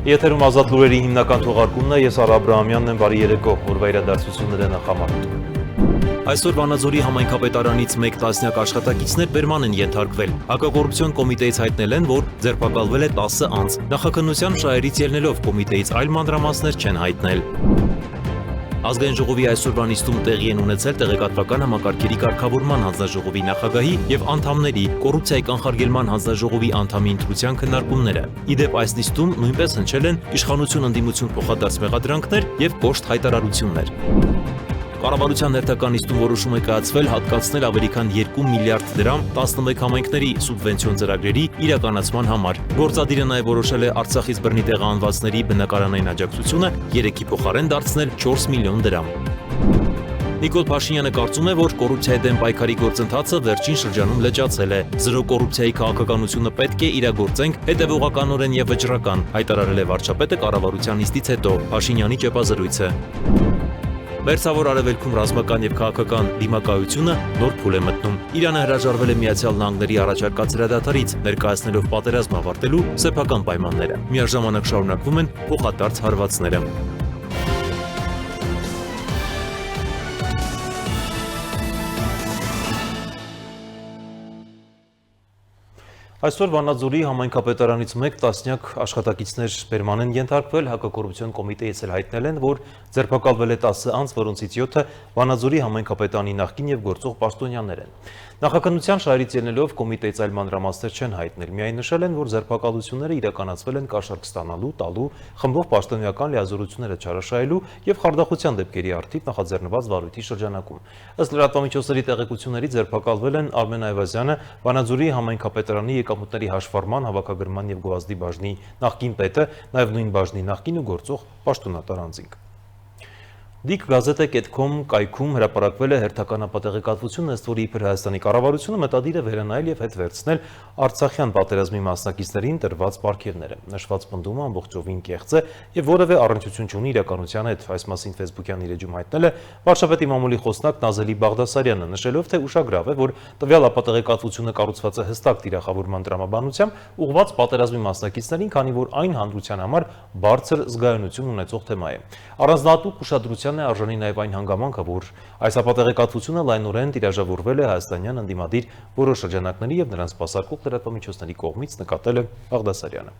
Եթերում ազատ լուրերի հիմնական թողարկումն է, ես Արա Աբրահամյանն եմ, բարի երեկո, օրվա իրադարձությունները նախամարում։ Այսօր Վանաձորի համայնքապետարանից մեկ տասնյակ աշխատակիցներ բերման են ենթարկվել։ Հակակոռուպցիոն կոմիտեից հայտնել են, որ ձերբակալվել է 10 անձ։ Նախաքննության շահերից ելնելով կոմիտեից այլ մանրամասներ չեն հայտնել։ Ազգային ժողովի այսօրվա նիստում տեղի են ունեցել տեղեկատվական համակարգերի կարգավորման հանձնաժողովի նախագահի եւ անդամների կոռուպցիայի կանխարգելման հանձնաժողովի անդամի ընտրության քննարկումները։ Իդեպ այս նիստում նույնպես հնչել են իշխանություն ընդդիմություն փոխադարձ մեղադրանքներ եւ կոշտ հայտարարություններ։ Կառավարության հերթական նիստում որոշում է կայացվել հատկացնել ավելի քան 2 միլիարդ դրամ 11 համայնքների սուբվենցիոն ծրագրերի իրականացման համար։ Գործադիրը նաև որոշել է Արցախից բռնի տեղահանվածների բնակարանային աջակցությունը 3-ի փոխարեն դարձնել 4 միլիոն դրամ։ Նիկոլ Փաշինյանը կարծում է, որ կոռուպցիայի դեմ պայքարի գործընթացը վերջին շրջանում լճացել է։ Զրո կոռուպցիայի քաղաքականությունը պետք է իրագործենք հետևողականորեն եւ վճռական, հայտարարել է վարչապետը կառավարության նիստից հետո։ Փաշինյանի ճեպազրույցը։ Մերձավոր Արևելքում ռազմական եւ քաղաքական դիմակայությունը նոր փուլ է մտնում։ Իրանը հրաժարվել է Միացյալ Նահանգների առաջարկած հրադադարից, ներկայացնելով պատերազմ ավարտելու սեփական պայմանները։ Միաժամանակ շարունակվում են փոխադարձ հարվածները։ Այսօր Վանաձորի համայնքապետարանից մեկ տասնյակ աշխատակիցներ բերման են ենթարկվել, հակակոռուպցիոն կոմիտեից էլ հայտնել են, որ ձերբակալվել է 10 անձ, որոնցից 7-ը Վանաձորի համայնքապետարանի նախկին եւ գործող պաշտոնյաներ են։ Նախաքննության շահերից ելնելով կոմիտեից այլ մանրամասներ չեն հայտնել, միայն նշել են, որ ձերբակալությունները իրականացվել են կաշառք ստանալու, տալու, խմբով պաշտոնյական լիազորությունները չարաշահելու եւ խարդախության դեպքերի առթիվ նախաձեռնված վարույթի շրջանակում։ Ըստ լրատվամիջոցների տեղեկությունների ձերբակալվել են Արմեն Այվազյանը, Վանաձորի համայնքապետարանի եկամուտների հաշվառման, հավաքագրման եւ գովազդի բաժնի նախկին պետը, նաեւ նույն բաժնի նախկին ու գործող պաշտոնատար անձինք։ Դիկ.gazeta.com կայքում հրապարակվել է հերթական ապատեղեկատվություն, ըստ որի իբր Հայաստանի կառավարությունը մտադիր է վերանայել եւ հետ վերցնել Արցախյան պատերազմի մասնակիցներին տրված պարգևները։ Նշված պնդումը ամբողջովին կեղծ է եւ որևէ առնչություն չունի իրականության հետ։ Այս մասին Facebook-յան իր էջում հայտնել է վարչապետի մամուլի խոսնակ Նազելի Բաղդասարյանը, նշելով, թե ուշագրավ է, որ տվյալ ապատեղեկատվությունը կառուցված է հստակ տիրախավորման տրամաբանությամբ ուղղված պատերազմի մասնակիցներին, քանի որ այն հանրության համար բարձր զգայունություն ունեցող թեմա է։ Առանձնահատուկ ուշադրության է արժանի նաև այն հանգամանքը, որ այս ապատեղեկատվությունը լայնորեն տիրաժավորվել է հայաստանյան ընդդիմադիր որոշ շրջանակների եւ նրանց սպասարկող լրատվամիջոցների կողմից, նկատել է Բաղդասարյանը։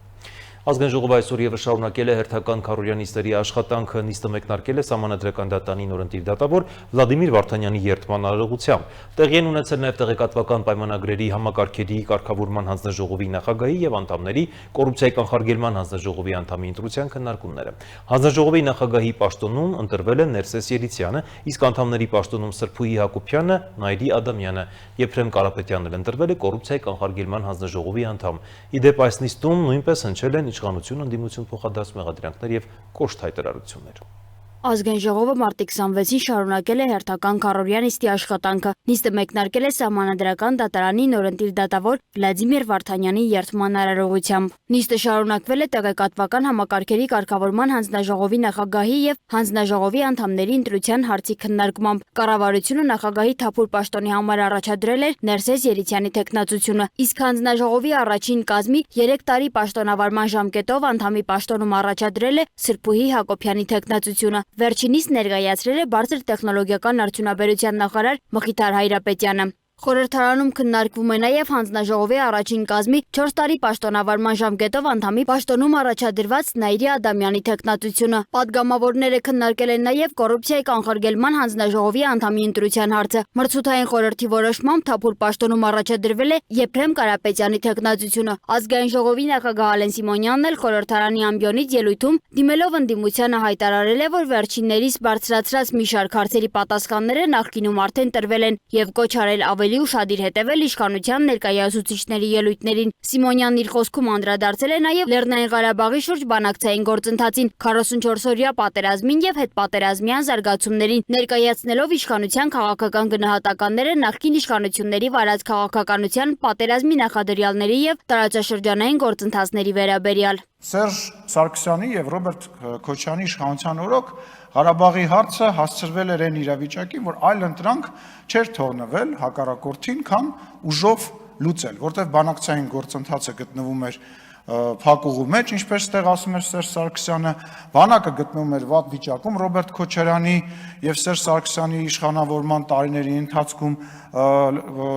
Ազգային ժողովը այսօր եւս շարունակել է հերթական քարորյա նիստերի աշխատանքը, նիստը մեկնարկել է Սահմանադրական դատանի նորընտիր դատավոր Վլադիմիր Վարդանյանի երդման արարողությամբ։ Տեղի են ունեցել նաև տեղեկատվական պայմանագրերի համակարգերի կարգավորման հանձնաժողովի նախագահի եւ անդամների կոռուպցիայի կանխարգելման հանձնաժողովի անդամի ընտրության քննարկումները։ Հանձնաժողովի նախագահի պաշտոնում ընտրվել են Ներսես Երիցյանը, իսկ անդամների պաշտոնում Սրփուհի Հակոբյանը, Նայիրի Ադամյանը, Եփրեմ Կարապետյանն էլ ընտրվել է կոռուպցիայի կանխարգելման հանձնաժողովի անդամ։ Իդեպ այս նիստում նույնպես հնչել են իշխանություն ընդդիմություն փոխադարձ մեղադրանքներ եւ կոշտ հայտարարություններ։ Ազգային ժողովը մարտի 26-ին շարունակել է հերթական քարորյա նիստի աշխատանքը։ Նիստը մեկնարկել է Սահմանադրական դատարանի նորընտիր դատավոր Վլադիմիր Վարդանյանի երդման արարողությամբ։ Նիստը շարունակվել է տեղեկատվական համակարգերի կարգավորման հանձնաժողովի նախագահի եւ հանձնաժողովի անդամների ընտրության հարցի քննարկմամբ։ Կառավարությունը նախագահի թափուր պաշտոնի համար առաջադրել էր Ներսես Երիցյանի թեկնածությունը, իսկ հանձնաժողովի առաջին կազմի 3 տարի պաշտոնավարման ժամկետով անդամի պաշտոնում առաջադրել է Սրփուհի Հակոբյանի թեկնածությունը։ Վերջինիս ներկայացրել է բարձր տեխնոլոգիական արդյունաբերության նախարար Մխիթար Հայրապետյանը։ Խորհրդարանում քննարկվում է նաև հանձնաժողովի առաջին կազմի 4 տարի պաշտոնավարման ժամկետով անդամի պաշտոնում առաջադրված Նայիրի Ադամյանի թեկնածությունը։ Պատգամավորները քննարկել են նաև կոռուպցիայի կանխարգելման հանձնաժողովի անդամի ընտրության հարցը։ Մրցութային խորհրդի որոշմամբ թափուր պաշտոնում առաջադրվել է Եփրեմ Կարապետյանի թեկնածությունը։ Ազգային ժողովի նախագահ Ալեն Սիմոնյանն էլ խորհրդարանի ամբիոնից ելույթում դիմելով ընդդիմությանը հայտարարել է, որ վերջիններիս բարձրացրած մի շարք հարցերի պատասխանները նախկինում արդեն տրվել են եւ կոչ արել ավելի ուշադիր հետևել իշխանության ներկայացուցիչների ելույթներին։ Սիմոնյանն իր խոսքում անդրադարձել է նաև Լեռնային Ղարաբաղի շուրջ բանակցային գործընթացին, 44-օրյա պատերազմին եւ հետպատերազմյան զարգացումներին, ներկայացնելով իշխանության քաղաքական գնահատականները նախկին իշխանությունների վարած քաղաքականության, պատերազմի նախադրյալների եւ տարածաշրջանային գործընթացների վերաբերյալ։ Սերժ Սարգսյանի եւ Ռոբերտ Քոչարյանի իշխանության օրոք Ղարաբաղի հարցը հասցրվել էր այն իրավիճակին, որ այլ ընտրանք չէր թողնվել հակառակորդին, քան ուժով լուծել, որտեղ բանակցային գործընթացը գտնվում էր փակուղու մեջ, ինչպես տեղ ասում էր Սերժ Սարգսյանը, բանակը գտնվում էր վատ վիճակում Ռոբերտ Քոչարյանի եւ Սերժ Սարգսյանի իշխանավորման տարիների ընթացքում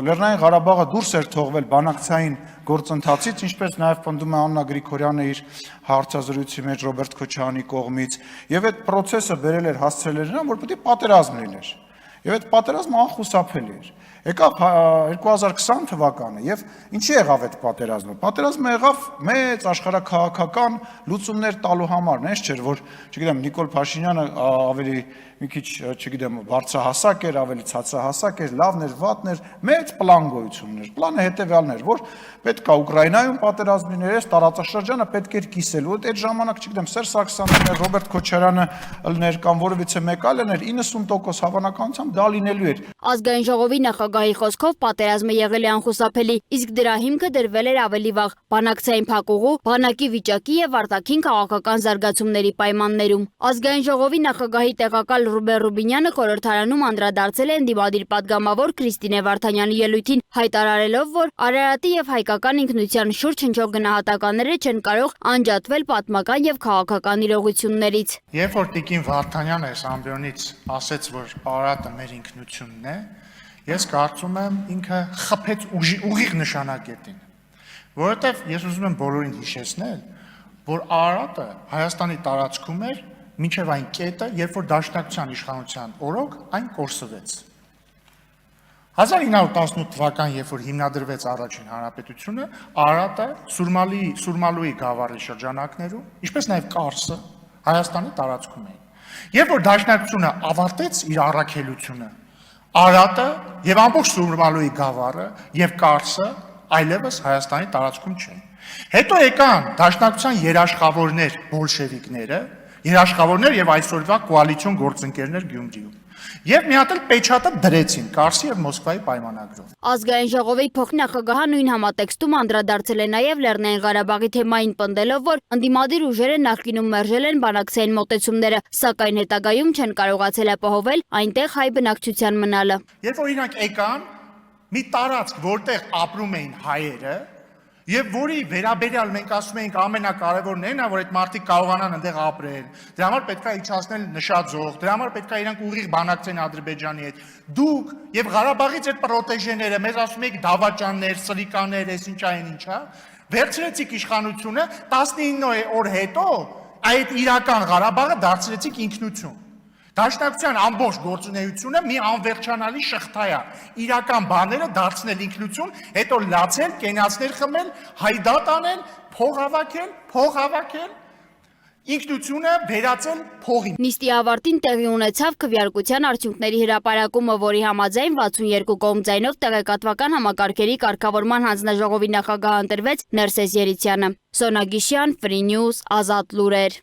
Լեռնային Ղարաբաղը դուրս էր թողվել բանակցային գործընթացից, ինչպես նաեւ պնդում է Աննա Գրիգորյանը իր հարցազրույցի մեջ Ռոբերտ Քոչարյանի կողմից, եւ այդ process-ը բերել էր հասցրել էր նրան, որ պետք է պատերազմ լիներ։ Եվ այդ պատերազմը անխուսափելի էր։ Եկավ 2020 թվականը եւ ինչի եղավ այդ պատերազմը։ Պատերազմը եղավ մեծ աշխարհաքաղաքական լուծումներ տալու համար, նես չէր, որ, չգիտեմ, Նիկոլ Փաշինյանը ավելի մի քիչ, չգիտեմ, բարձրահասակ էր, ավելի ցածրահասակ էր, լավն էր, վատն էր, մեծ պլան գոյություն ուներ։ Պլանը հետեւյալն էր, որ պետք է Ուկրաինայում պատերազմ լիներ, այս տարածաշրջանը պետք էր կիսելու։ Այդ ժամանակ, չգիտեմ, Սերժ Սարգսյանն էր, Ռոբերտ Քոչարյանը ըլներ կամ որևիցե մեկ այլն էր, 90% հավանականությամբ դա լինելու էր։ Ազգային ժողովի նախագահի խոսքով պատերազմը եղել է անխուսափելի, իսկ դրա հիմքը դրվել էր ավելի վաղ բանակցային փակուղու, բանակի վիճակի եւ արտաքին քաղաքական զարգացումների պայմաններում։ Ազգային ժողովի նախագահի տեղակալ Ռուբեն Ռուբինյանը խորհրդարանում անդրադարձել է ընդդիմադիր պատգամավոր Քրիստինե Վարդանյանի ելույթին, հայտարարելով, որ Արարատի եւ հայկական ինքնության շուրջ հնչող գնահատականները չեն կարող անջատվել պատմական եւ քաղաքական իրողություններից։ Երբ որ Տիկին Վարդանյանը այս ամբիոնից ասեց, որ Արարատը մեր ինքնությունն է, ես կարծում եմ ինքը խփեց ուղիղ նշանակետին, որովհետև ես ուզում եմ բոլորին հիշեցնել, որ Արարատը Հայաստանի տարածքում էր մինչև այն կետը, երբ որ Դաշնակցության իշխանության օրոք այն կորսվեց։ 1918 թվական, երբ որ հիմնադրվեց առաջին հանրապետությունը, Արարատը Սուրմալուի գավառի շրջանակներում, ինչպես նաև Կարսը Հայաստանի տարածքում էին։ Երբ որ Դաշնակցությունը ավարտեց իր առաքելությունը, Արարատը եւ ամբողջ Սուրմալուի գավառը եւ Կարսը այլևս Հայաստանի տարածքում չեն։ Հետո եկան Դաշնակցության երաշխավորներ բոլշևիկները, երաշխավորներ եւ այսօրվա կոալիցիոն գործընկերներ Գյումրիում։ Եվ մի հատ էլ պեչատը դրեցին Կարսի եւ Մոսկվայի պայմանագրով։ Ազգային ժողովի փոխնախագահը նույն համատեքստում անդրադարձել է նաեւ Լեռնային Ղարաբաղի թեմային, պնդելով, որ ընդդիմադիր ուժերը նախկինում մերժել են բանակցային մոտեցումները, սակայն հետագայում չեն կարողացել ապահովել այնտեղ հայ բնակչության մնալը։ Երբ որ իրանք եկան մի տարածք, որտեղ ապրում էին հայերը, եւ որի վերաբերյալ մենք ասում ենք ամենակարևորն է նա, որ այդ մարդիկ կարողանան այնտեղ ապրել, դրա համար պետք է իջացնել նշաձող, դրա համար պետք է իրանք ուղիղ բանակցեն Ադրբեջանի հետ։ Դուք եւ Ղարաբաղից այդ պրոտեժեները մեզ ասում եք դավաճաններ, սրիկաներ, այս ինչա այն ինչա, վերցրեցիք իշխանությունը 19 օր հետո այդ իրական Ղարաբաղը դարձրեցիք ինքնություն։ Դաշնակցության ամբողջ գործունեությունը մի անվերջանալի շղթա է։ Իրական բաները դարձնել ինքնություն, հետո լացել, կենացներ խմել, հայդատ անել, փող հավաքել, ինքնությունը վերածել փողի։ Նիստի ավարտին տեղի ունեցավ քվեարկության արդյունքների հրապարակումը, որի համաձայն 62 կողմ ձայնով տեղեկատվական համակարգերի կարգավորման հանձնաժողովի նախագահ ընտրվեց Ներսես Երիցյանը։ Սոնա Գիշյան, Free News, Ազատ լուրեր։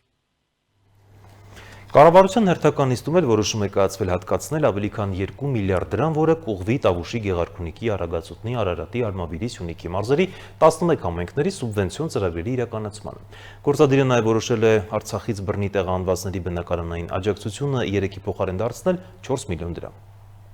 Կառավարության հերթական նիստում էլ որոշում է կայացվել հատկացնել ավելի քան 2 միլիարդ դրամ, որը կուղվի Տավուշի, Գեղարքունիքի, Արագածոտնի, Արարատի, Արմավիրի, Սյունիքի մարզերի 11 համայնքների սուբվենցիոն ծրագրերի իրականացմանը։ Գործադիրը նաև որոշել է Արցախից բռնի տեղահանվածների բնակարանային աջակցությունը 3-ի փոխարեն դարձնել 4 միլիոն դրամ։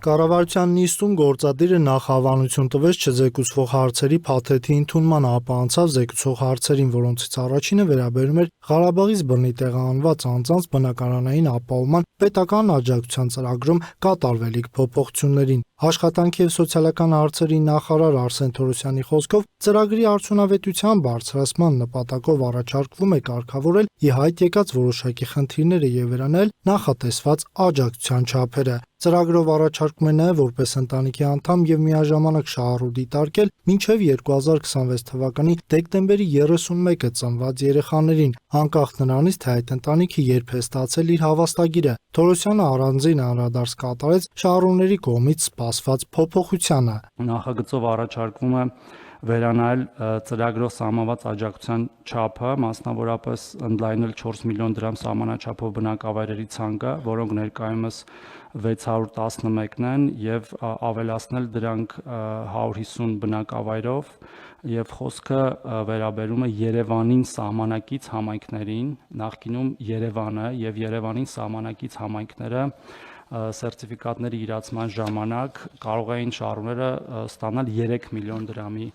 Կառավարության նիստում գործադիրը նախ հավանություն տվեց չզեկուցվող հարցերի փաթեթի ընդունման, ապա անցավ զեկուցող հարցերին, որոնցից առաջինը վերաբերում էր Ղարաբաղից բռնի տեղահանված անձանց բնակարանային ապահովման պետական աջակցության ծրագրում կատարվելիք փոփոխություններին։ Աշխատանքի եւ սոցիալական հարցերի նախարար Արսեն Թորոսյանի խոսքով ծրագրի արդյունավետության բարձրացման նպատակով առաջարկվում է կարգավորել ի հայտ եկած որոշակի խնդիրները եւ վերանել նախատեսված աջակցության չափերը։ Ծրագրով առաջարկում է նաև որպես ընտանիքի անդամ եւ միաժամանակ շահառու դիտարկել մինչեւ 2026 թվականի դեկտեմբերի 31-ը ծնված երեխաներին, անկախ նրանից, թե այդ ընտանիքը երբ է ստացել իր հավաստագիրը։ Թորոսյանը առանձին անդրադարձ կատարեց շահառուների կողմից սպասված փոփոխությանը։ Նախագծով առաջարկվում է վերանայել ծրագրով սահմանված աջակցության չափը, մասնավորապես ընդլայնել 4 միլիոն դրամ սահմանաչափով բնակավայրերի ցանկը, որոնք ներկայումս 611-ն են, եւ ավելացնել դրանք 150 բնակավայրով, եւ խոսքը վերաբերում է Երևանին սահմանակից համայնքներին, նախկինում Երևանը եւ Երևանին սահմանակից համայնքները սերտիֆիկատների իրացման ժամանակ կարող էին շահառուները ստանալ 3 միլիոն դրամի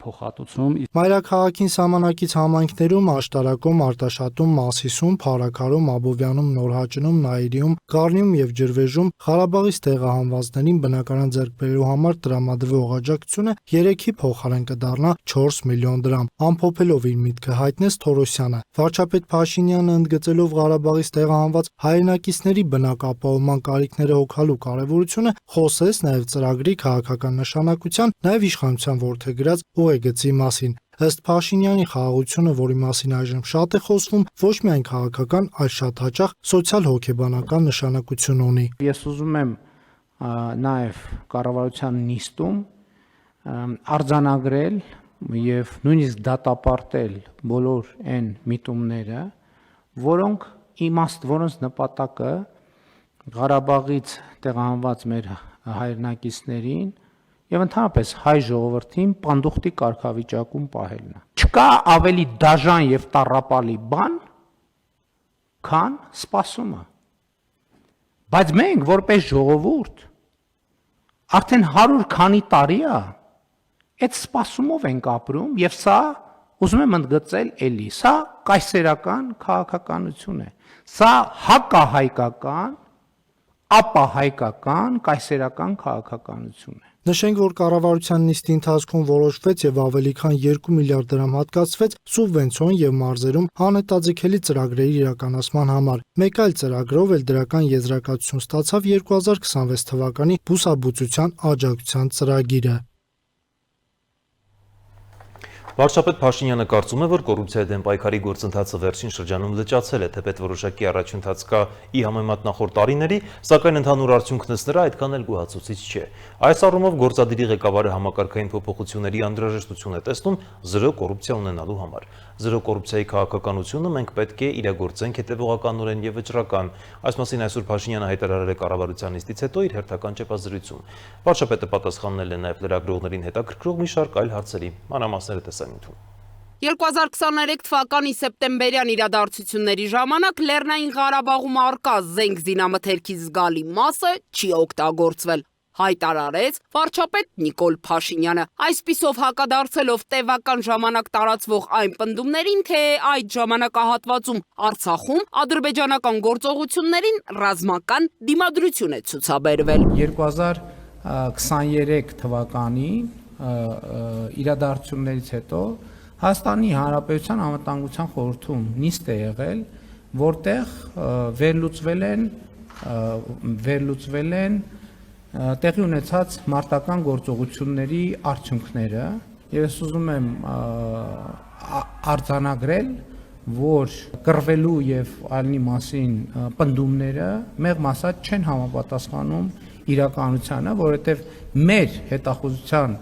փոխհատուցում։ Մայրաքաղաքին սահմանակից համայնքներում Աշտարակում, Արտաշատում, Մասիսում, Փարաքարում, Աբովյանում, Նորհաճնում, Նայիրիում, Գառնիում եւ Ջրվեժում Ղարաբաղից տեղահանվածներին բնակարան ձեռք բերելու համար տրամադրվող աջակցությունը 3-ի փոխարեն կդառնա 4 միլիոն դրամ։ Ամփոփելով իր միտքը հայտնեց Թորոսյանը։ Վարչապետ Փաշինյանը ընդգծելով Ղարաբաղից տեղահանված հայրենակիցների բնակապահովման կարիքները հոգալու կարևորությունը խոսեց նաև ծրագրի քաղաքական նշանակության, նաև իշխանության որդեգրած ուղեգծի մասին։ Ըստ Փաշինյանի խաղաղությունը, որի մասին այժմ շատ է խոսվում, ոչ միայն քաղաքական, այլ շատ հաճախ սոցիալ-հոգեբանական նշանակություն ունի։ Ես ուզում եմ նաև կառավարության նիստում արձանագրել եւ նույնիսկ դատապարտել բոլոր այն միտումները, որոնց նպատակը Ղարաբաղից տեղահանված մեր հայրենակիցներին եւ ընդհանրապես հայ ժողովրդին պանդուխտի կարգավիճակում պահելն է։ Չկա ավելի դաժան եւ տառապալի բան, քան սպասումը։ Բայց մենք որպես ժողովուրդ արդեն 100 քանի տարի է այդ սպասումով ենք ապրում եւ սա ուզում եմ ընդգծել էլի, սա կայսերական քաղաքականություն է։ Սա հակահայկական, ապահայկական, կայսերական քաղաքականություն է։ Նշենք, որ կառավարության նիստի ընթացքում որոշվեց եւ ավելի քան 2 միլիարդ դրամ հատկացվեց սուբվենցիոն եւ մարզերում անհետաձգելի ծրագրերի իրականացման համար։ Մեկ այլ ծրագրով էլ դրական եզրակացություն ստացավ 2026 թվականի բուսաբուծության աջակցության ծրագիրը։ Վարչապետ Փաշինյանը կարծում է, որ կոռուպցիայի դեմ պայքարի գործընթացը վերջին շրջանում լճացել է, թեպետ որոշակի առաջընթաց կա ի համեմատ նախորդ տարիների, սակայն ընդհանուր արդյունքն ըստ նրա այդքան էլ գոհացուցիչ չէ։ Այս առումով գործադիրի ղեկավարը համակարգային փոփոխությունների անհրաժեշտություն է տեսնում զրո կոռուպցիա ունենալու համար։ Զրո կոռուպցիայի քաղաքականությունը մենք պետք է իրագործենք հետևողականորեն եւ վճռական։ Այս մասին այսօր Փաշինյանը հայտարարել է կառավարության նիստից հետո իր հերթական ճեպազրույցում։ Վարչապետը պատասխանել է նաեւ լրագրողներին հետաքրքրող մի շարք այլ հարցերի։ Մանրամասները տեսանյութում։ 2023 թվականի սեպտեմբերյան իրադարձությունների ժամանակ Լեռնային Ղարաբաղում առկա զենք զինամթերքի զգալի մասը չի օգտագործվել, հայտարարեց վարչապետ Նիկոլ Փաշինյանը, այսպիսով հակադարձելով տևական ժամանակ տարածվող այն պնդումներին, թե այդ ժամանակահատվածում Արցախում ադրբեջանական գործողություններին ռազմական դիմադրություն է ցուցաբերվել։ 2023 թվականի իրադարձություններից հետո Հայաստանի Հանրապետության Անվտանգության խորհրդում նիստ է եղել, որտեղ վերլուծվել են տեղի ունեցած մարտական գործողությունների արդյունքները, եւ ես ուզում եմ արձանագրել, որ կռվելու եւ այլնի մասին պնդումները մեղմ ասած չեն համապատասխանում իրականությանը, որովհետեւ մեր հետախուզության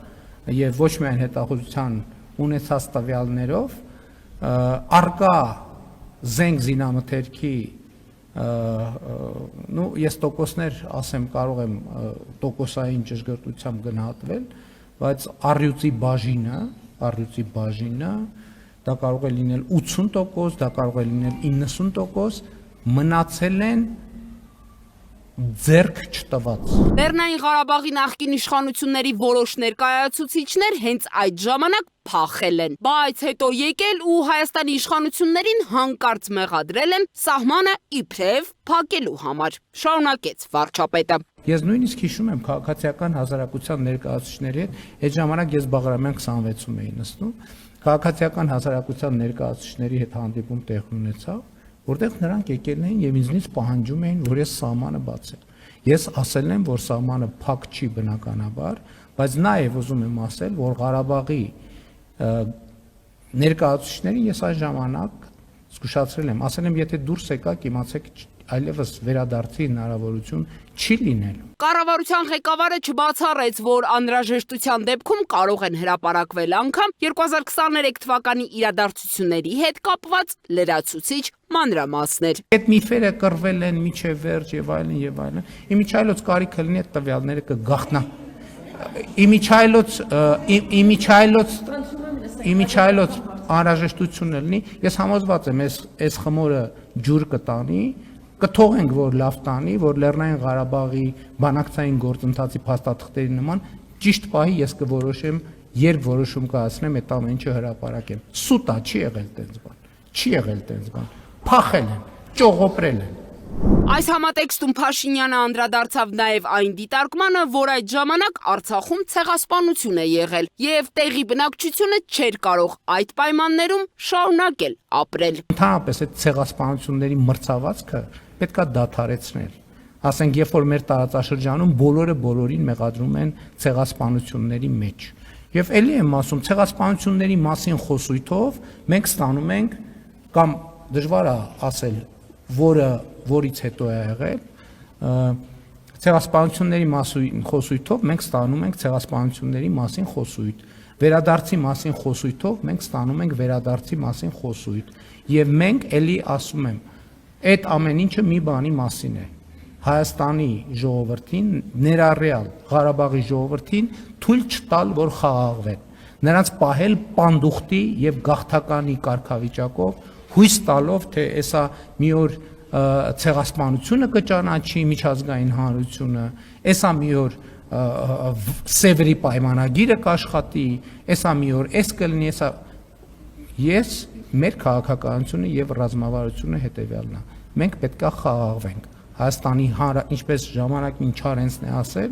եւ ոչ միայն հետախուզության ունեցած տվյալներով արկա զենք զինամթերքի ես տոկոսներ ասեմ կարող եմ տոկոսային ճշգրտությամբ գնահատվել, բայց առյուծի բաժինը դա կարող է լինել 80%, դա կարող է լինել 90%, մնացել են ձեռք չտված։ Լեռնային Ղարաբաղի նախկին իշխանությունների որոշ ներկայացուցիչներ հենց այդ ժամանակ փախել են, բայց հետո եկել ու Հայաստանի իշխանություններին հանկարծ մեղադրել են սահմանը իբրև փակելու համար, շարունակեց վարչապետը։ Ես նույնիսկ հիշում եմ քաղաքացիական հասարակության ներկայացուցիչների հետ, այդ ժամանակ ես Բաղրամյան 26-ում էի նստում, քաղաքացիական հասարակության ներկայացուցիչների հետ հանդիպում տեղ ունեցավ, որտեղ նրանք եկել էին եւ ինձնից պահանջում էին, որ ես սահմանը բացեմ։ Ես ասել եմ, որ սահմանը փակ չի բնականաբար, բայց նաեւ ուզում եմ ասել, որ Ղարաբաղի ներկայացուցիչներին ես այս ժամանակ զգուշացրել եմ, ասել եմ, եթե դուրս եկաք, իմացեք այլևս վերադարձի հնարավորություն չի լինելու։ Կառավարության ղեկավարը չբացառեց, որ անհրաժեշտության դեպքում կարող են հրապարակվել անգամ 2023 թվականի իրադարձությունների հետ կապված լրացուցիչ մանրամասներ։ Այդ միֆերը կռվել են միջև վերջ եւ այլն եւ այլն։ Իմիջայլոց կարիքը լինի այդ տվյալները կգաղտնա։ Իմիջայլոց անհրաժեշտություն լինի։ Ես համոզված եմ, այս խմորը ջուր կտանի կթողենք, որ լավ տանի, որ Լեռնային Ղարաբաղի բանակցային գործընթացի փաստաթղթերի նման ճիշտ պահի ես կորոշեմ, երբ որոշում կայացնեմ, այդ ամեն ինչը հրապարակեմ։ Սուտ է, չի եղել տենց բան։ Չի եղել տենց բան։ Փախել են, ճողոպրել են։ Այս համատեքստում Փաշինյանը անդրադարձավ նաև այն դիտարկմանը, որ այդ ժամանակ Արցախում ցեղասպանություն է եղել եւ տեղի բնակչությունը չէր կարող այդ պայմաններում շարունակել ապրել։ Ընդհանրապես այդ ցեղասպանությունների մրցավազքը պետքա դադարեցնել։ Ասենք, երբ որ մեր տարածաշրջանում բոլորը բոլորին մեղադրում են ցեղասպանությունների մեջ։ Եվ ելի եմ ասում, ցեղասպանությունների մասին խոսույթով մենք ստանում ենք կամ դժվար է ասել, որից հետո է եղել, ցեղասպանությունների մասին խոսույթով մենք ստանում ենք ցեղասպանությունների մասին խոսույթ, վերադարձի մասին խոսույթով մենք ստանում ենք վերադարձի մասին խոսույթ, եւ մենք ելի ասում եմ, այդ ամեն ինչը մի բանի մասին է։ Հայաստանի ժողովրդին, ներառյալ Ղարաբաղի ժողովրդին թույլ չտալ, որ խաղաղվեն, նրանց պահել պանդուխտի եւ գաղթականի կարգավիճակով, հույս տալով, թե էսա մի օր ցեղասպանությունը կճանաչի միջազգային հանրությունը, էսա մի օր Սևերի պայմանագիրը կաշխատի, էսա մի օր էս կլինի, էսա ես մեր քաղաքականությունը եւ ռազմավարությունը հետեւյալն է։ Մենք պետքա խաղաղվենք։ Հայաստանի ինչպես ժամանակին Չարենցն է ասել,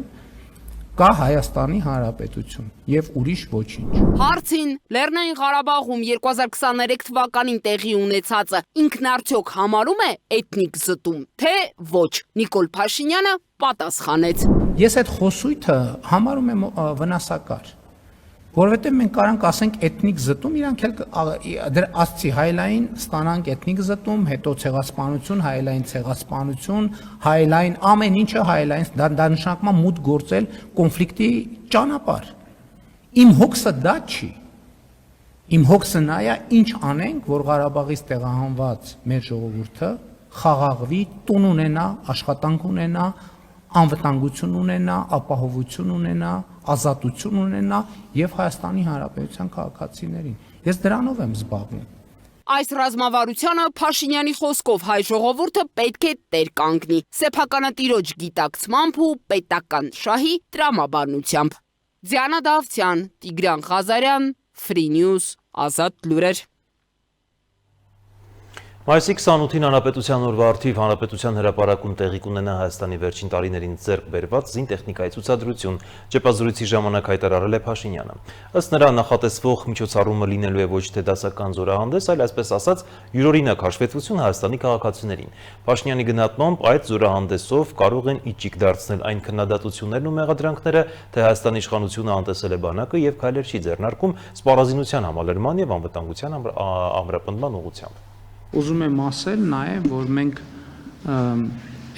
կա Հայաստանի Հանրապետություն եւ ուրիշ ոչինչ։ Հարցին Լեռնային Ղարաբաղում 2023 թվականին տեղի ունեցածը ինքն արդյոք համարում է էթնիկ զտում, թե ոչ, Նիկոլ Փաշինյանը պատասխանեց. Ես այդ խոսույթը համարում եմ վնասակար, որովհետեւ մենք կարանք ասենք էթնիկ զտում, իրանք էլ ասցի հայլային ստանանք էթնիկ զտում, հետո ցեղասպանություն, հայլային ցեղասպանություն, հայլային ամեն ինչը հայլային, դա նշանակում է մուտք գործել կոնֆլիկտի ճանապարհ։ Իմ հոգսը դա չի։ Իմ հոգսը նա է, ինչ անենք, որ Ղարաբաղից տեղահանված մեր ժողովուրդը խաղաղվի, տուն ունենա, աշխատանք ունենա, անվտանգություն ունենա, ապահովություն ունենա, ազատություն ունենա եւ Հայաստանի Հանրապետության քաղաքացիներին։ Ես դրանով եմ զբաղվում։ Այս ռազմավարությանը Փաշինյանի խոսքով հայ ժողովուրդը պետք է տեր կանգնի, սեփականատիրոջ գիտակցմամբ ու պետական շահի տրամաբանությամբ։ Դիանա Դավթյան, Տիգրան Ղազարյան, Free News, Ազատ լուրեր։ Մայիսի 28-ին Հանրապետության օրվա առթիվ Հանրապետության հրապարակում տեղի կունենա Հայաստանի վերջին տարիներին ձեռք բերված զինտեխնիկայի ցուցադրություն, ճեպազրույցի ժամանակ հայտարարել է Փաշինյանը։ Ըստ նրա նախատեսվող միջոցառումը լինելու է ոչ թե դասական զորահանդես, այլ այսպես ասած յուրօրինակ հաշվետվություն Հայաստանի քաղաքացիներին։ Փաշինյանի գնահատմամբ այդ զորահանդեսով կարող են իջիկ դարձնել այն քննադատություններն ու մեղադրանքները, թե Հայաստանի իշխանությունը անտեսել է բանակը եւ քայլեր չի ձեռնարկում սպառազինության համալրման եւ անվտանգության ամրապնդման ուղղությամբ։ Ուզում եմ ասել նաև, որ մենք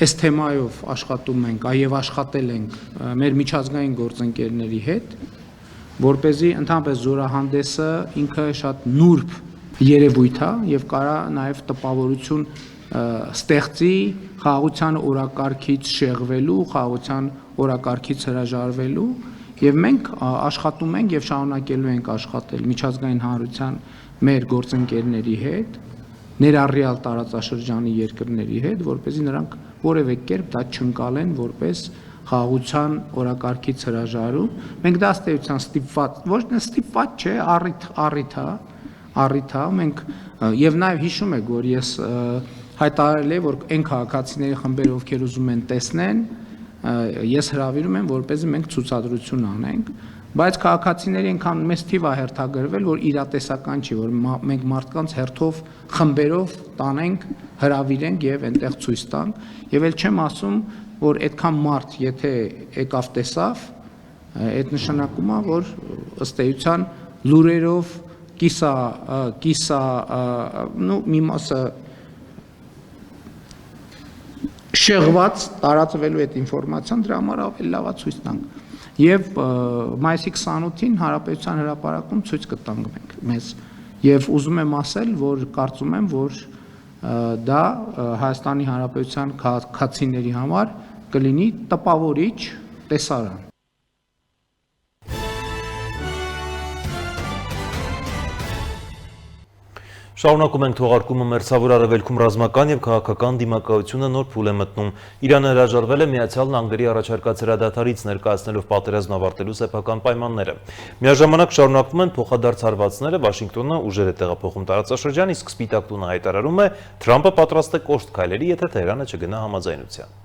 այս թեմայով աշխատում ենք, այև աշխատել ենք մեր միջազգային գործընկերների հետ, որպեսզի ընդհանրապես զորահանդեսը ինքը շատ նուրբ երևույթ է եւ կարա նաև տպավորություն ստեղծի խաղաղության օրակարգից շեղվելու, խաղաղության օրակարգից հրաժարվելու եւ մենք աշխատում ենք եւ շարունակելու ենք աշխատել միջազգային հանրության մեր գործընկերների հետ, ներառյալ տարածաշրջանի երկրների հետ, որպեսզի նրանք որևէ կերպ դա չընկալեն որպես խաղաղության օրակարգից հրաժարում։ Մենք դա ըստ էության ստիպված, ոչ թե ստիպված չէ, առիթ է, մենք եւ նաեւ հիշում եք, որ ես հայտարարել եմ, որ այն քաղաքացիների խմբերը, ովքեր ուզում են տեսնեն, ես հրավիրում եմ, որպեսզի մենք ցուցադրություն անենք, բայց քաղաքացիների այնքան մեծ թիվ է հերթագրվել, որ իրատեսական չի, որ մենք մարդկանց հերթով խմբերով տանենք, հրավիրենք եւ այնտեղ ցույց տանք, եւ էլ չեմ ասում, որ այդքան մարդ, եթե եկավ տեսավ, այդ նշանակում է, որ ըստ էության լուրերով մի մասը շեղված տարածվելու այդ ինֆորմացիան, դրա համար ավելի լավ է ցույց տանք։ Եվ մայիսի 28-ին Հանրապետության հրապարակում ցույց կտանք մենք մեզ եւ ուզում եմ ասել, որ կարծում եմ, որ դա Հայաստանի Հանրապետության քաղաքացիների համար կլինի տպավորիչ տեսարան։ Շարունակում ենք թողարկումը մերձավոր արևելքում ռազմական եւ քաղաքական դիմակայությունը նոր փուլ է մտնում։ Իրանը հրաժարվել է Միացյալ Նահանգների առաջարկած հրադադարից ներկայացնելով պատերազմն ավարտելու սեփական պայմանները։ Միաժամանակ շարունակվում են փոխադարձ հարվածները, Վաշինգտոնը ուժեր է տեղափոխում տարածաշրջան, իսկ Սպիտակ տունը հայտարարում է Թրամփը պատրաստ է կոշտ քայլերի, եթե Թեհրանը չգնա համաձայնության։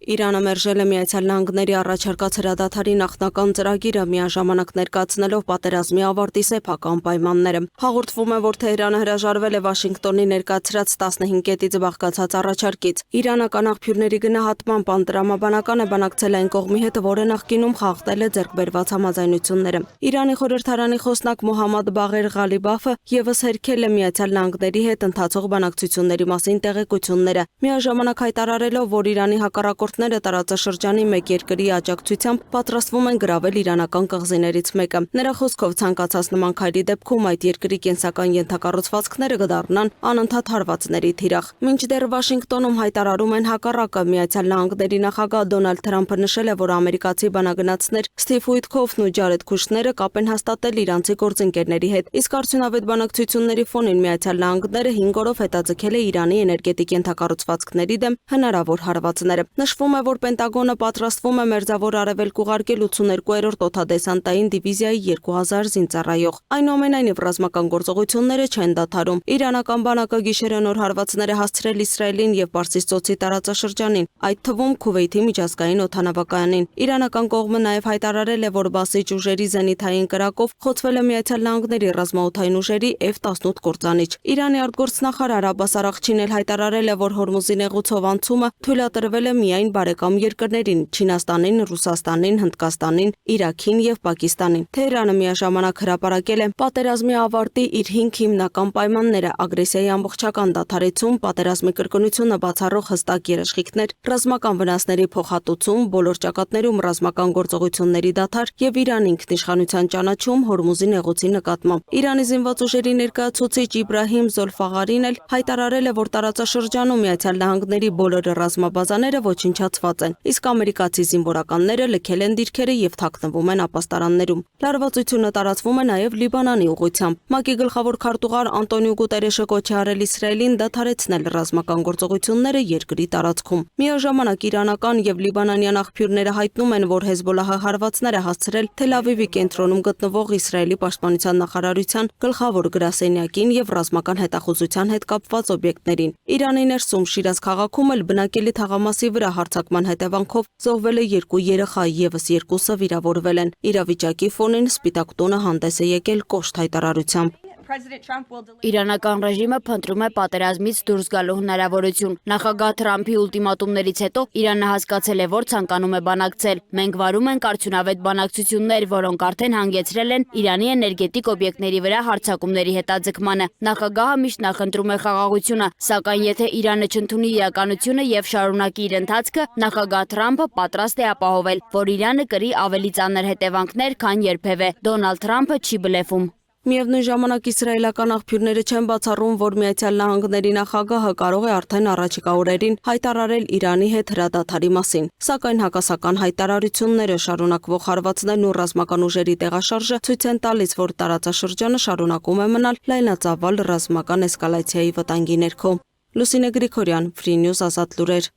Իրանը մերժել է Միացյալ Նահանգների առաջարկած հրադադարի նախնական ծրագիրը, միաժամանակ ներկայացնելով պատերազմի ավարտի սեփական պայմանները։ Հաղորդվում է, որ Թեհրանը հրաժարվել է Վաշինգտոնի ներկայացրած 15 կետից բաղկացած առաջարկից։ Իրանական աղբյուրների գնահատմամբ անտրամաբանական է բանակցել այն կողմի հետ, որը նախկինում խախտել է ձեռքբերված համաձայնությունները։ Իրանի խորհրդարանի խոսնակ Մոհամմադ Բաղեր Ղալիբաֆը ևս հերքել է Միացյալ Նահանգների հետ ընթացող բանակցությունների մասին տեղեկությունները, միաժամանակ հայտարարելով, որ Իրանի հակառակորդները տարածաշրջանի մեկ երկրի աջակցությամբ պատրաստվում են գրավել իրանական կղզիներից մեկը։ Նրա խոսքով ցանկացած նման քայլի դեպքում այդ երկրի կենսական ենթակառուցվածքները կդառնան անընդհատ հարվածների թիրախ։ Մինչդեռ Վաշինգտոնում հայտարարում են հակառակը։ Միացյալ Նահանգների նախագահ Դոնալդ Թրամփը նշել է, որ ամերիկացի բանագնացներ Սթիվ Ուիթքոֆն ու Ջարեդ Քուշները կապ են հաստատել իրանցի գործընկերների հետ։ Իսկ արդյունավետ բանակցությունների ֆոնին Միացյալ Նահանգները 5 օրով հետաձգել է Իրանի էներգետիկ ենթակառուցվածքների դեմ հնարավոր հարվածները։ Նշվում է, որ Պենտագոնը պատրաստվում է Մերձավոր Արևելք ուղարկել 82-րդ օդադեսանտային դիվիզիայի 2000 զինծառայող։ Այնուամենայնիվ ռազմական գործողությունները չեն դադարում։ Իրանական բանակը գիշերը նոր հարվածներ է հասցրել Իսրայելին եւ Պարսից ծոցի տարածաշրջանին, այդ թվում Քուվեյթի միջազգային օդանավակայանին։ Իրանական կողմը նաեւ հայտարարել է, որ Բասիջ ուժերի զենիթային կրակով խոցվել է Միացյալ Նահանգների ռազմաօդային ուժերի F-18 կործանիչ։ Իրանի արտգործնախարար Աբբաս Արաղչին էլ հայտարարել է, որ Հորմուզի նեղուցով անցումը թույլատրվել է միայն բարեկամ երկրներին՝ Չինաստանին, Ռուսաստանին, Հնդկաստանին, Իրաքին եւ Պակիստանին։ Թեհրանը միաժամանակ հրապարակել է պատերազմի ավարտի իր 5 հիմնական պայմանները՝ ագրեսիայի ամբողջական դադարեցում, պատերազմի կրկնությունը բացառող հստակ երաշխիքներ, ռազմական վնասների փոխհատուցում, բոլոր ճակատներում ռազմական գործողությունների դադար եւ Իրանի ինքնիշխանության ճանաչում Հորմուզի նեղուցի նկատմամբ։ Իրանի զինված ուժերի ներկայացուցիչ Իբրահիմ Զոլֆաղարին էլ հայտարարել է, որ տարածաշրջանում Միացյալ Նահանգների բոլոր ռազմաբազաները ոչնչացված են, իսկ ամերիկացի զինվորականները լքել են դիրքերը եւ թաքնվում են ապաստարաններում։ Լարվածությունը տարածվում է նաեւ Լիբանանի ուղղությամբ։ ՄԱԿ-ի գլխավոր քարտուղար Անտոնիո Գուտերեշը կոչ է արել Իսրայելին դադարեցնել ռազմական գործողությունները երկրի տարածքում։ Միաժամանակ իրանական եւ լիբանանյան աղբյուրները հայտնում են, որ Հեզբոլահը հարվածներ է հասցրել Թել Ավիվի կենտրոնում գտնվող Իսրայելի պաշտպանության նախարարության գլխավոր գրասենյակին եւ ռազմական հետախուզության հետ կապված օբյեկտներին։ Իրանի ներսում Շիրազ քաղաքում էլ բնակելի թաղամասի վրա հարձակման հետևանքով զոհվել է 2 երեխա, ևս 2-ը վիրավորվել են։ Իրավիճակի ֆոնին Սպիտակ տունը հանդես է եկել կոշտ հայտարարությամբ։ Իրանական ռեժիմը փնտրում է պատերազմից դուրս գալու հնարավորություն։ Նախագահ Թրամփի ուլտիմատումներից հետո Իրանը հասկացել է, որ ցանկանում է բանակցել։ Մենք վարում ենք արդյունավետ բանակցություններ, որոնք արդեն հանգեցրել են Իրանի էներգետիկ օբյեկտների վրա հարձակումների հետաձգմանը։ Նախագահը միշտ նախընտրում է խաղաղությունը, սակայն եթե Իրանը չընդունի իրականությունը եւ շարունակի իր ընթացքը, նախագահ Թրամփը պատրաստ է ապահովել, որ Իրանը կրի ավելի ծանր հետևանքներ, քան երբևէ։ Դոնալդ Թրամփը չի բլեֆում։ Միևնույն ժամանակ իսրայելական աղբյուրները չեն բացառում, որ Միացյալ Նահանգների նախագահը կարող է արդեն առաջիկա օրերին հայտարարել Իրանի հետ հրադադարի մասին։ Սակայն հակասական հայտարարությունները, շարունակվող հարվածներն ու ռազմական ուժերի տեղաշարժը ցույց են տալիս, որ տարածաշրջանը շարունակում է մնալ լայնածավալ ռազմական էսկալացիայի վտանգի ներքո։ Լուսինե Գրիգորյան, Free News ազատ լուրեր։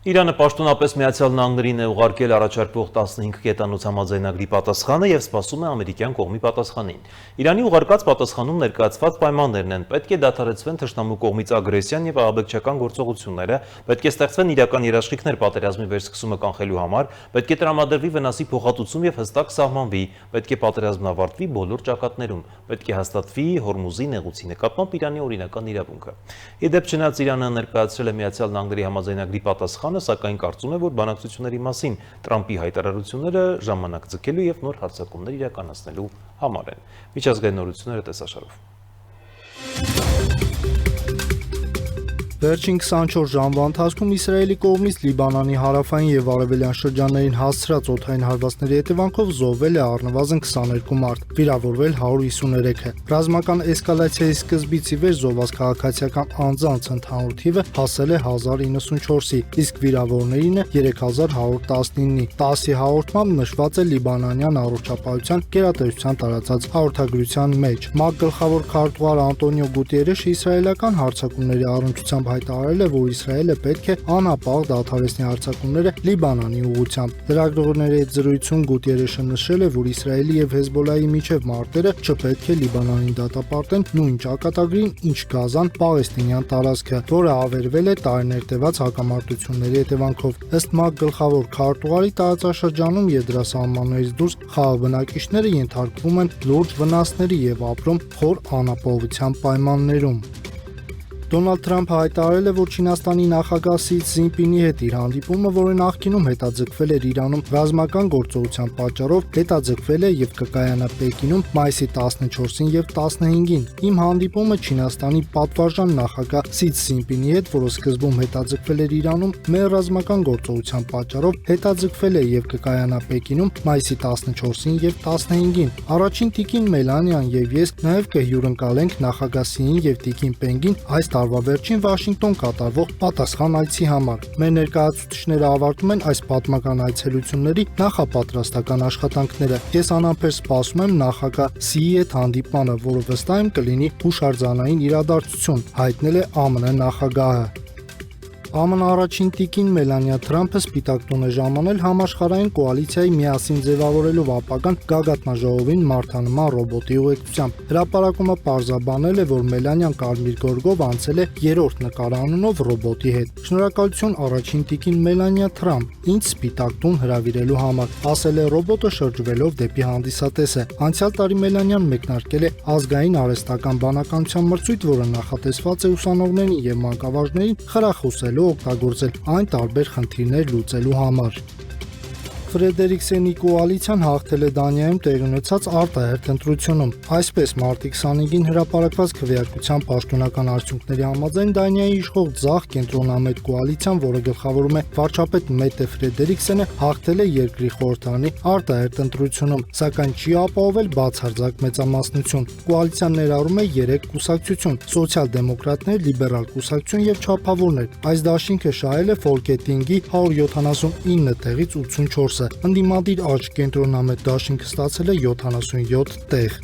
Իրանը պաշտոնապես Միացյալ Նահանգներին է ուղարկել առաջարկվող 15 կետանոց համաձայնագրի պատասխանը եւ սպասում է ամերիկյան կողմի պատասխանին։ Իրանի ուղարկած պատասխանում ներկայացված պայմաններն են՝ պետք է դադարեցվեն թշնամու կողմից ագրեսիան եւ ահաբեկչական գործողությունները, պետք է ստեղծվեն իրական երաշխիքներ պատերազմի վերսկսումը կանխելու համար, պետք է տրամադրվի վնասի փոխհատուցում եւ հստակ սահմանվի, պետք է պատերազմն ավարտվի բոլոր ճակատներում, պետք է հաստատվի Հորմուզի նեղուցի նկատմամբ Իրանի օրինական իրավունքը։ Իդեպ չնայած Իրանը ներկայացրել է Միացյալ Նահանգների համաձայնագրի պատասխանը, սակայն կարծում է, որ բանակցությունների մասին Տրամփի հայտարարությունները ժամանակ ձգելու եւ նոր հարձակումներ իրականացնելու համար են։ Միջազգային նորությունները տեսաշարով։ Վերջին 24 ժամվա ընթացքում Իսրայելի կողմից Լիբանանի հարավային եւ արևելյան շրջաններին հասցրած օդային հարվածների հետևանքով զոհվել է առնվազն 22 մարդ, վիրավորվել 153-ը։ Ռազմական էսկալացիայի սկզբից ի վեր զոհված քաղաքացիական անձանց ընդհանուր թիվը հասել է 1094-ի, իսկ վիրավորներինը 3119-ի։ ՏԱՍՍ-ի հաղորդմամբ նշված է լիբանանյան առողջապահության գերատեսչության տարածած հաղորդագրության մեջ։ ՄԱԿ գլխավոր քարտուղար Անտոնիո Գուտիերեշը իսրայելական հարձակումների առնչությամբ հայտարարել է, որ Իսրայելը պետք է անապահ դադարեցնի հարձակումները Լիբանանի ուղղությամբ։ Լրագրողների հետ զրույցում Գուտիերեշը նշել է, որ Իսրայելի եւ Հեզբոլայի միջև մարտերը չպետք է Լիբանանին դատապարտեն նույն ճակատագրին, ինչ Գազան պաղեստինյան տարածքը, որը ավերվել է տարիներ տևած հակամարտությունների հետևանքով։ Ըստ ՄԱԿ գլխավոր քարտուղարի տարածաշրջանում եւ դրա սահմաններից դուրս խաղաղ բնակիչները ենթարկվում են լուրջ վնասների եւ ապրում խոր անապահովության պայմաններում։ Դոնալդ Թրամփը հայտարարել է, որ Չինաստանի նախագահ Սի Ցզինպինի հետ իր հանդիպումը, որը նախկինում հետաձգվել էր Իրանում ռազմական գործողության պատճառով, հետաձգվել է եւ կկայանա Պեկինում մայիսի 14-ին եւ 15-ին։ Իմ հանդիպումը Չինաստանի պատվարժան նախագահ Սի Ցզինպինի հետ, որը սկզբում հետաձգվել էր Իրանում մեր ռազմական գործողության պատճառով, հետաձգվել է եւ կկայանա Պեկինում մայիսի 14-ին եւ 15-ին։ Առաջին տիկին Մելանիան եւ ես նաեւ կհյուրընկալենք նախագահ Սիին եւ տիկին Պենգին այս տարվա վերջին Վաշինգտոն կատարվող պատասխան այցի համար։ Մեր ներկայացուցիչները ավարտում են այս պատմական այցելությունների նախապատրաստական աշխատանքները։ Ես անամբեր սպասում եմ նախագահ Սիի հետ հանդիպմանը, որը վստահ եմ կլինի հուշարձանային իրադարձություն, հայտնել է ԱՄՆ նախագահը։ ԱՄՆ առաջին տիկին Մելանիա Թրամփը Սպիտակ տուն է ժամանել համաշխարհային կոալիցիայի միասին ձևավորելով ապագան գագաթնաժողովին մարդանման ռոբոտի ուղեկցությամբ։ Հրապարակումը պարզաբանել է, որ Մելանիան կարմիր գորգով անցել է երրորդ նկարանունով ռոբոտի հետ։ Շնորհակալություն առաջին տիկին Մելանիա Թրամփ ինձ Սպիտակ տուն հրավիրելու համար, ասել է ռոբոտը շրջվելով դեպի հանդիսատեսը։ Անցյալ տարի Մելանիան մեկնարկել է ազգային արհեստական բանականության մրցույթ, որը նախատեսված է ուսանողներին եւ մանկավարժներին խրախուսել օգտագործել այն տարբեր խնդիրներ լուծելու համար։ Ֆրեդերիկսենի կոալիցիան հաղթել է Դանիայում տեղի ունեցած արտահերթ ընտրությունում։ Այսպես մարտի 25-ին հրապարակված քվեարկության պաշտոնական արդյունքների համաձայն Դանիայի իշխող ձախ կենտրոնամետ կոալիցիան, որը գլխավորում է վարչապետ Մետե Ֆրեդերիկսենը, հաղթել է երկրի խորհրդարանի արտահերթ ընտրությունում, սակայն չի ապահովել բացարձակ մեծամասնություն։ Կոալիցիան ներառում է 3 կուսակցություն՝ սոցիալ-դեմոկրատներ, լիբերալ կուսակցություն եւ չափավորներ։ Այս դաշինքը շահել է Ֆոլկետինգի 179 տեղից 84 Ընդդիմադիր աճ կենտրոնամետ դաշինքը ստացել է 77 տեղ։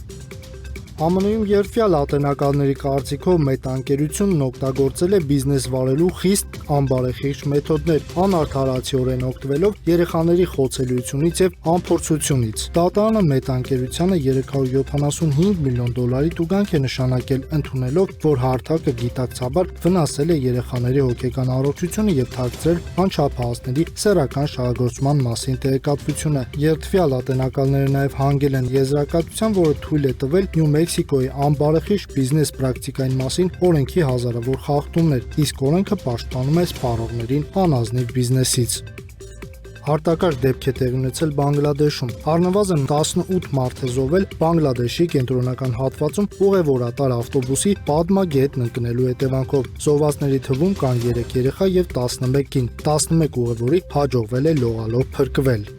ԱՄՆ-ում երդվյալ ատենակալների կարծիքով մետանկերությունն օգտագործել է բիզնես վարելու խիստ անբարեխիղճ մեթոդներ, անարդարացիորեն օգտվելով երեխաների խոցելիությունից եւ անփորձությունից։ Դատարանը մետանկերությանը $375 միլիոն տուգանք է նշանակել, ընդունելով, որ հարթակը գիտակցաբար վնասել է երեխաների հոգեկան առողջությունը եւ թաքցրել անչափահասների սեռական շահագործման մասին տեղեկատվությունը։ Երդվյալ ատենակալները նաեւ հանգել են եզրակացության, որը թույլ է տվել Մեքսիկոյի անբարեխիղճ բիզնես պրակտիկայի մասին օրենքի հազարավոր խախտումներ, իսկ օրենքը պաշտպանում է սպառողներին անազնիվ բիզնեսից։ Արտակարգ դեպք է տեղի ունեցել Բանգլադեշում։ Առնվազն 18 մարդ է զոհվել Բանգլադեշի կենտրոնական հատվածում ուղևորատար ավտոբուսի Падմա գետն ընկնելու հետևանքով։ Զոհվածների թվում կան 3 երեխա եւ 11 կին։ 11 ուղևորի հաջողվել է լողալով փրկվել։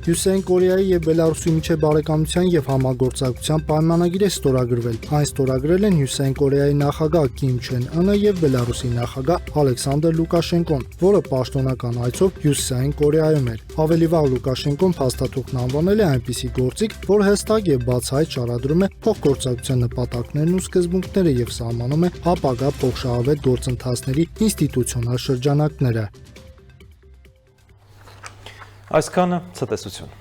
Հյուսիսային Կորեայի եւ Բելարուսի միջև բարեկամության եւ համագործակցության պայմանագիր է ստորագրվել։ Այն ստորագրել են Հյուսիսային Կորեայի նախագահ Կիմ Չեն Ընը եւ Բելարուսի նախագահ Ալեքսանդր Լուկաշենկոն, որը պաշտոնական այցով Հյուսիսային Կորեայում էր։ Ավելի վաղ Լուկաշենկոն փաստաթուղթն անվանել է այնպիսի գործիք, որ հստակ եւ բացահայտ շարադրում է փոխգործակցության նպատակներն ու սկզբունքները եւ սահմանում է ապագա փոխշահավետ գործընթացների ինստիտուցիոնալ շրջանակները։ Այսքանը ցտեսություն։